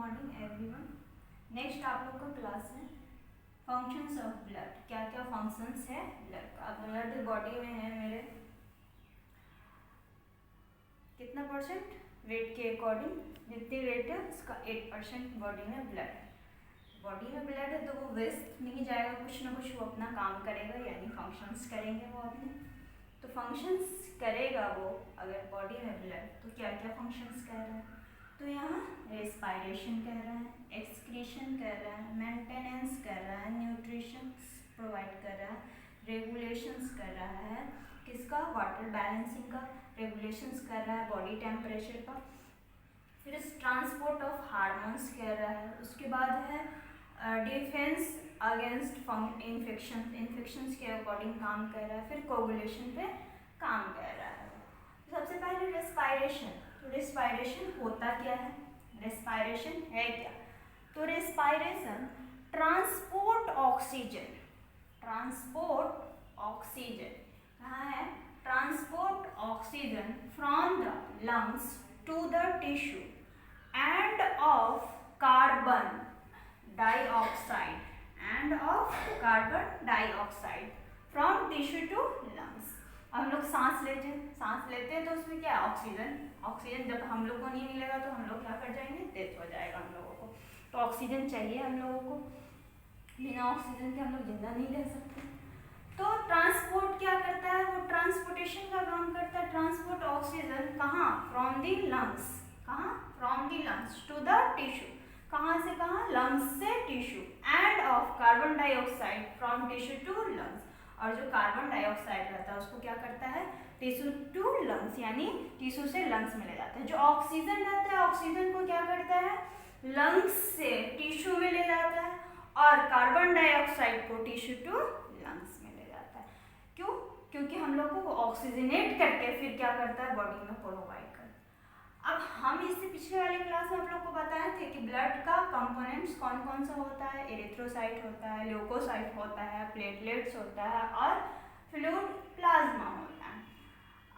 Morning everyone. Next आप लोग का क्लास है फंक्शंस ऑफ ब्लड। क्या क्या फंक्शंस है ब्लड का। अब ब्लड बॉडी में है मेरे कितना परसेंट वेट के अकॉर्डिंग, जितनी वेट है उसका 8% बॉडी में ब्लड है। बॉडी में ब्लड है तो वो वेस्ट नहीं जाएगा, कुछ ना कुछ वो अपना काम करेगा, यानी फंक्शंस करेंगे वो अपने। तो फंक्शंस करेगा वो अगर बॉडी में ब्लड, तो क्या क्या फंक्शंस कर रहा है। तो यहाँ रेस्पायरेशन कर रहा है, एक्सक्रीशन कर रहा है, मेंटेनेंस कर रहा है, न्यूट्रिशन प्रोवाइड कर रहा है, रेगुलेशंस कर रहा है, किसका, वाटर बैलेंसिंग का, रेगुलेशंस कर रहा है बॉडी टेम्परेचर का, फिर ट्रांसपोर्ट ऑफ हार्मोन्स कर रहा है। उसके बाद है डिफेंस अगेंस्ट इन्फेक्शंस के अकॉर्डिंग काम कर रहा है, फिर कोगुलेशन पे काम कर रहा है। सबसे पहले रेस्पायरेशन। तो रेस्पायरेशन होता क्या है, रेस्पायरेशन है क्या। तो रेस्पायरेशन ट्रांसपोर्ट ऑक्सीजन, कहाँ है, transport oxygen from the lungs to the tissue and of carbon dioxide from tissue to lungs. हम लोग सांस लेते हैं तो उसमें क्या है, ऑक्सीजन जब हम लोग को नहीं मिलेगा तो हम लोग क्या कर जाएंगे, डेथ हो जाएगा हम लोगों को। तो ऑक्सीजन चाहिए हम लोगों को, बिना ऑक्सीजन के हम लोग जिंदा नहीं रह सकते। तो ट्रांसपोर्ट क्या करता है, वो ट्रांसपोर्टेशन का काम करता है। ट्रांसपोर्ट ऑक्सीजन कहाँ, from the lungs, to the tissue, कहाँ से कहाँ, लंग्स से tissue, and of carbon dioxide from tissue to lungs. और जो कार्बन डाइऑक्साइड रहता है उसको क्या करता है, टिश्यू टू लंग्स, यानी टिश्यू से लंग्स में ले जाता है। जो ऑक्सीजन रहता है, ऑक्सीजन को क्या करता है, लंग्स से टिश्यू में ले जाता है, और कार्बन डाइऑक्साइड को टिश्यू टू लंग्स में ले जाता है। क्यों, क्योंकि हम लोग को ऑक्सीजनेट करके फिर क्या करता है, बॉडी में प्रोवाइड करता है। अब हम इससे पिछले वाले क्लास में आप लोग को बताए थे कि ब्लड का कंपोनेंट्स कौन कौन सा होता है। एरिथ्रोसाइट होता है, ल्यूकोसाइट होता है, प्लेटलेट्स होता है, और फ्लूइड प्लाज्मा होता है।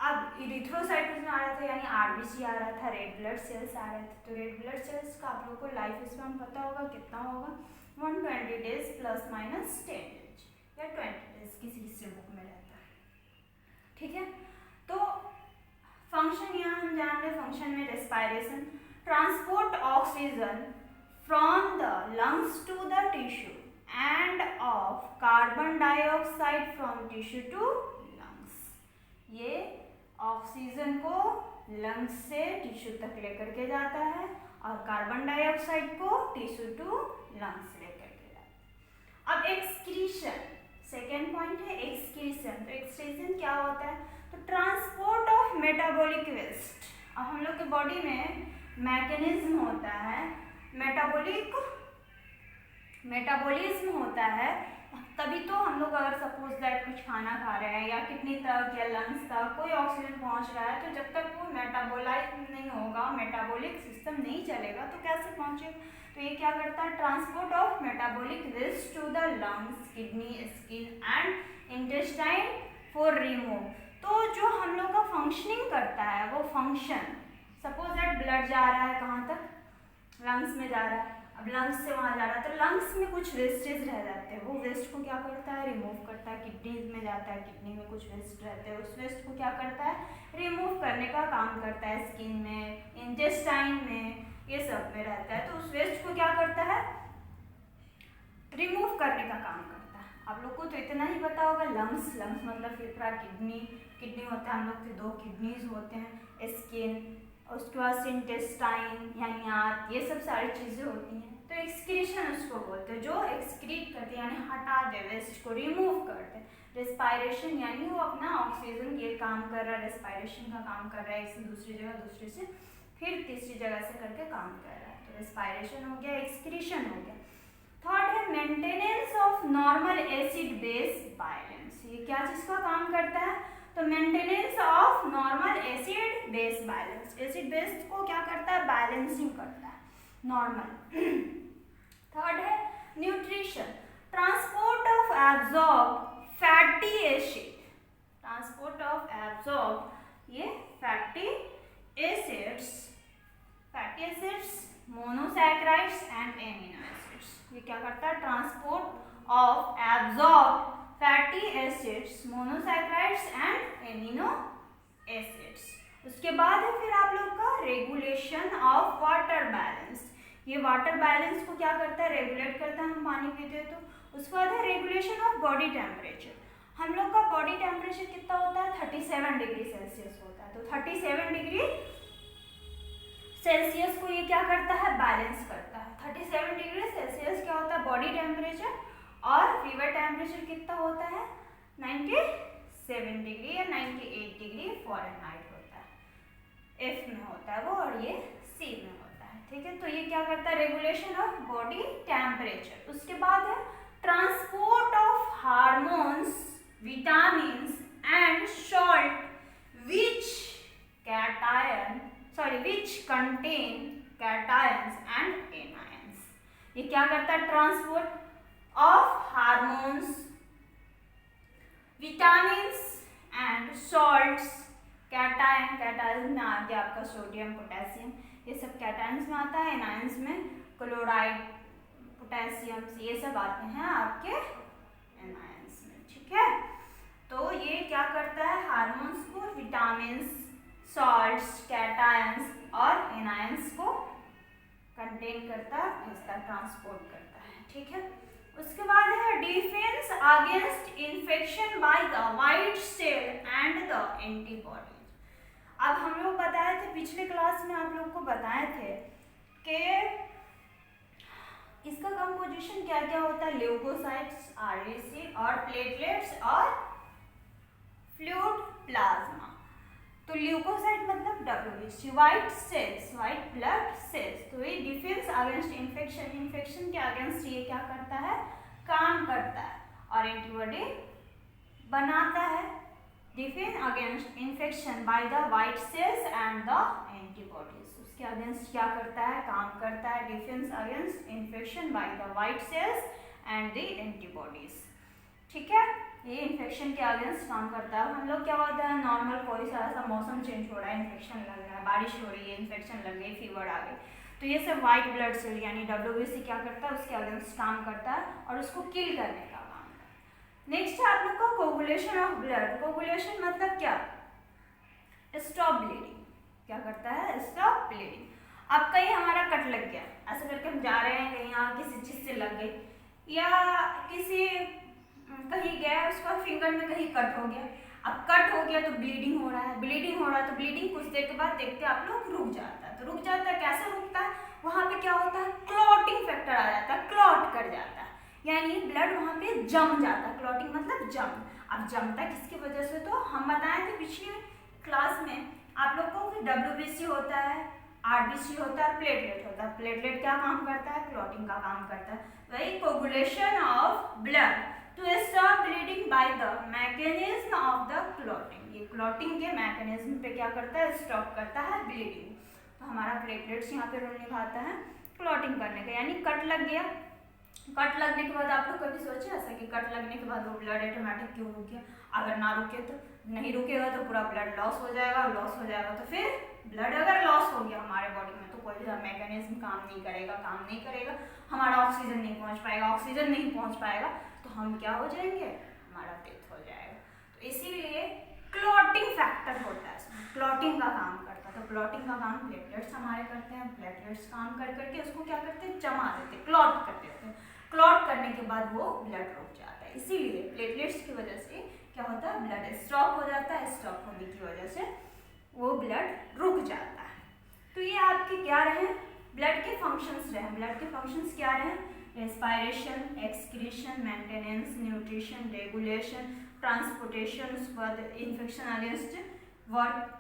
अब इरिथ्रोसाइट में आ रहा था, यानी आरबीसी आ रहा था, रेड ब्लड सेल्स आ रहे थे। तो रेड ब्लड सेल्स का आप लोग को लाइफ स्पैन पता होगा कितना होगा, 120 डेज प्लस माइनस 10 डेज या 20 डेज, किसी बुक में रहता है। ठीक है, तो फंक्शन यहाँ हम जान रहे, फंक्शन में respiration, transport oxygen from the lungs to the tissue and of carbon dioxide from tissue to lungs. ये ऑक्सीजन को लंग्स से टिश्यू तक लेकर के जाता है, और कार्बन डाइऑक्साइड को टिश्यू टू लंग्स लेकर के जाता है। अब एक्सक्रीशन, सेकेंड पॉइंट है एक्सक्रीशन। तो एक्सक्रीशन क्या होता है, तो ट्रांसपोर्ट ऑफ मेटाबॉलिक वेस्ट। अब हम लोग के बॉडी में मैकेनिज्म होता है, मेटाबॉलिज्म होता है, तभी तो हम लोग अगर सपोज दैट कुछ खाना खा रहे हैं या किडनी तक या लंग्स तक कोई ऑक्सीजन पहुंच रहा है, तो जब तक वो मेटाबोलाइज नहीं होगा, मेटाबॉलिक सिस्टम नहीं चलेगा, तो कैसे पहुंचेगा। तो ये क्या करता है, transport of metabolic waste to the lungs, kidney, skin and intestine for remove. तो जो हम लोग का फंक्शनिंग करता है, वो फंक्शन, सपोज दैट ब्लड जा रहा है कहाँ तक, लंग्स में जा रहा है। अब लंग्स से वहाँ जा रहा है, तो लंग्स में कुछ वेस्टेज रह जाते हैं, वो वेस्ट को क्या करता है, रिमूव करता है। किडनीज में जाता है, किडनी में कुछ वेस्ट रहते हैं, उस वेस्ट को क्या करता है, रिमूव करने का काम करता है। स्किन में, इंटेस्टाइन में, ये सब में रहता है, तो उस वेस्ट को क्या करता है, रिमूव करने का काम करता है। आप लोग को तो इतना ही पता होगा, लंग्स मतलब फिर पूरा किडनी होता है, हम लोग के 2 किडनीज होते हैं, स्किन, उसके बाद इंटेस्टाइन यानी आंत, ये सब सारी चीज़ें होती हैं। तो एक्सक्रीशन उसको बोलते हैं, जो एक्सक्रीट करते हैं, यानी हटा दे, वेस्ट को रिमूव करते हैं। रेस्पायरेशन यानी वो अपना ऑक्सीजन ये काम कर रहा है, रेस्पायरेशन का काम कर रहा है, इसी दूसरी जगह, दूसरे से फिर तीसरी जगह से करके काम कर रहा है। तो रेस्पायरेशन हो गया, एक्सक्रीशन हो गया। थर्ड है maintenance of normal acid base balance. ये क्या चीज़ का काम करता है, तो maintenance of normal acid base balance. Acid base को क्या करता है, बैलेंसिंग करता है, नॉर्मल। थर्ड है nutrition, transport of absorb fatty acid, ये fatty acids monosaccharides and amino acids. ये क्या करता है, transport of absorb fatty acids, monosaccharides and amino acids. उसके बाद है फिर आप लोग का रेगुलेशन ऑफ वाटर बैलेंस। ये वाटर बैलेंस को क्या करता है, रेगुलेट करता है, हम पानी पीते हैं तो। उसके बाद है रेगुलेशन ऑफ बॉडी टेम्परेचर। हम लोग का बॉडी टेम्परेचर कितना होता है, 37 डिग्री सेल्सियस होता है। तो 37 डिग्री सेल्सियस को ये क्या करता है, बैलेंस करता है। 37 डिग्री सेल्सियस क्या होता है, बॉडी टेम्परेचर, और फीवर टेम्परेचर कितना होता है, 97 डिग्री या 98 डिग्री फ़ारेनहाइट होता है। एफ में होता है वो और ये सी में होता है, ठीक है। तो ये क्या करता है, रेगुलेशन ऑफ बॉडी टेम्परेचर। उसके बाद है transport of hormones, vitamins and salt which contain cations and anions। ये क्या करता है, transport of hormones, vitamins and salts. Cation में आ गया आपका सोडियम, पोटेशियम, ये सब कैटायंस में आता है। एनायंस में क्लोराइड, पोटेशियम, ये सब आते हैं आपके एनायंस में, ठीक है। तो ये क्या करता है, हार्मोन्स को, विटामिन्स, सॉल्ट्स, कैटायंस और एनायंस को कंटेन करता है, भेजता, ट्रांसपोर्ट करता है, ठीक है। उसके बाद है defence against infection by the white cell and the antibodies. अब हम लोग बताए थे पिछले क्लास में, आप लोग को बताए थे कि इसका कंपोजिशन क्या क्या होता है, ल्यूकोसाइट्स, आरबीसी और प्लेटलेट्स और फ्लूइड प्लाज्मा। तो ल्यूकोसाइट मतलब WBC, white cells, white blood cells. तो ये डिफेंस अगेंस्ट इन्फेक्शन, इन्फेक्शन के अगेंस्ट ये क्या करता है, काम करता है और एंटीबॉडी बनाता है। Defence against infection by the white cells and the antibodies. उसके अगेंस्ट क्या करता है, काम करता है, defence against infection by the white cells and the antibodies, ठीक है। ये इन्फेक्शन के अगेंस्ट काम करता है। हम लोग क्या होता है, नॉर्मल कोई सा ऐसा मौसम चेंज हो रहा है, इन्फेक्शन लग रहा है, बारिश हो रही है, इन्फेक्शन लग गई, फीवर आ गई, तो ये सब व्हाइट ब्लड सेल यानी डब्ल्यूबीसी क्या करता है, उसके अगेंस्ट काम करता है और उसको किल करने का काम करता है। नेक्स्ट है आप लोग का कोगुलेशन ऑफ ब्लड। कोगुलेशन मतलब क्या, स्टॉप ब्लीडिंग। क्या करता है, स्टॉप ब्लीडिंग। अब कहीं हमारा कट लग गया, ऐसा करके हम जा रहे हैं कहीं, यहाँ किसी चीज से लग गई या किसी कहीं गया, उसका फिंगर में कहीं कट हो गया। अब कट हो गया तो ब्लीडिंग हो रहा है, ब्लीडिंग हो रहा है तो ब्लीडिंग कुछ देर के बाद देखते आप लोग रुक जाता है। तो रुक जाता है, कैसे रुकता है, वहाँ पे क्या होता है, क्लॉटिंग फैक्टर आ जाता है, क्लॉट कर जाता है, यानी ब्लड वहाँ पे जम जाता है। क्लॉटिंग मतलब जम। अब जमता किसकी वजह से, तो हम बताए थे पिछली क्लास में आप लोग को कि डब्ल्यूबीसी होता है, आरबीसी होता है, प्लेटलेट होता है। प्लेटलेट क्या काम करता है, क्लॉटिंग का काम करता है। वही coagulation of blood to stop bleeding by the mechanism of the clotting. ये क्लॉटिंग के मैकेनिज्म पे क्या करता है, स्टॉप करता है ब्लीडिंग। तो हमारा प्लेटलेट्स यहाँ पे रोल निभाता है क्लॉटिंग करने का, यानी कट लग गया। कट लगने के बाद आप लोग कभी सोचे ऐसा कि कट लगने के बाद वो ब्लड ऑटोमेटिक क्यों रुक गया। अगर ना रुके तो नहीं रुकेगा तो पूरा ब्लड लॉस हो जाएगा, लॉस हो जाएगा तो फिर ब्लड अगर लॉस हो गया हमारे बॉडी में तो कोई भी मैकेनिज्म काम नहीं करेगा, हमारा ऑक्सीजन नहीं पहुंच पाएगा, ऑक्सीजन नहीं पहुंच पाएगा तो हम क्या हो जाएंगे, हमारा डेथ हो जाएगा। तो इसीलिए क्लॉटिंग फैक्टर होता है इसमें, क्लॉटिंग का काम करता है। तो क्लॉटिंग का काम प्लेटलेट्स हमारे करते हैं। प्लेटलेट्स काम कर करके उसको क्या करते हैं, जमा देते हैं, क्लॉट कर देते हैं। क्लॉट करने के बाद वो ब्लड रुक जाता है। इसीलिए प्लेटलेट्स की वजह से क्या होता है, ब्लड स्टॉप हो जाता है। स्टॉप होने की वजह से वो ब्लड रुक जाता है। तो ये आपके क्या रहे, ब्लड के फंक्शंस रहे। ब्लड के फंक्शंस क्या रहे, respiration, excretion, maintenance, nutrition, regulation, transportation, उसके बाद infection against work,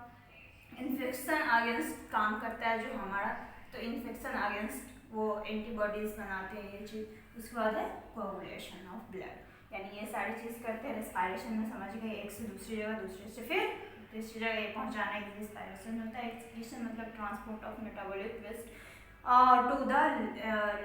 infection against काम करता है जो हमारा, तो इन्फेक्शन अगेंस्ट वो एंटीबॉडीज बनाते हैं ये चीज़। उसके बाद है कोगुलेशन ऑफ ब्लड, यानी ये सारी चीज़ करते हैं। रेस्पायरेशन में समझ गए, एक से दूसरी जगह, दूसरे से फिर तीसरी जगह पहुंचाना एक रेस्पायरेशन होता है। एक्सक्रीशन मतलब transport of metabolic waste to the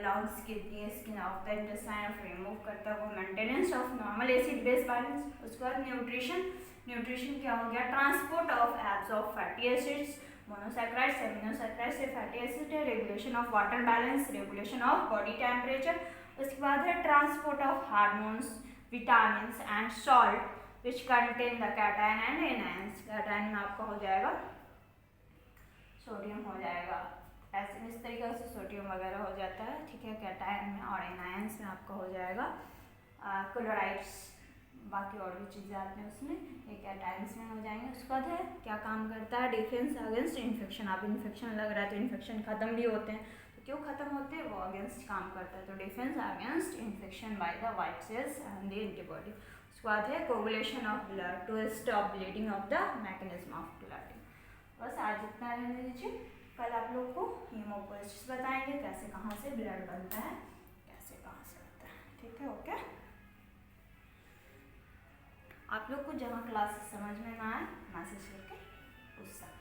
lungs, kidney, skin of the intestine of remove करता है वो। Maintenance of normal acid base balance. उसके बाद न्यूट्रिशन, न्यूट्रिशन क्या हो गया, transport of absorb fatty acids monosaccharides, aminosaccharides से फैटी एसिड है, regulation of water balance, regulation of body temperature. उसके बाद है transport of hormones, vitamins and salt which contain the cation and anions. Cation में आपका हो जाएगा सोडियम हो जाएगा, ऐसे इस तरीके से सोडियम वगैरह हो जाता है, ठीक है, कैटायन में। और एनायंस में आपका हो जाएगा क्लोराइड्स, बाकी और भी चीज़ें आती हैं उसमें, ये कैटायंस में हो जाएंगे। उसके बाद है क्या काम करता है, डिफेंस अगेंस्ट इन्फेक्शन। आप इन्फेक्शन लग रहा है तो इन्फेक्शन खत्म भी होते हैं, तो क्यों खत्म होते हैं, वो अगेंस्ट काम करता है, तो defence against infection by the white cells and the antibody. उसके बाद है coagulation of blood to stop bleeding of the mechanism of clotting. बस आज इतना रहने दीजिए, कल आप लोग को हीमोपोएसिस बताएंगे, कैसे कहाँ से ब्लड बनता है, कैसे कहाँ से होता है, ठीक है, ओके। आप लोग को जहाँ क्लास समझ में ना आए मैसेज करके पूछ सकते हैं।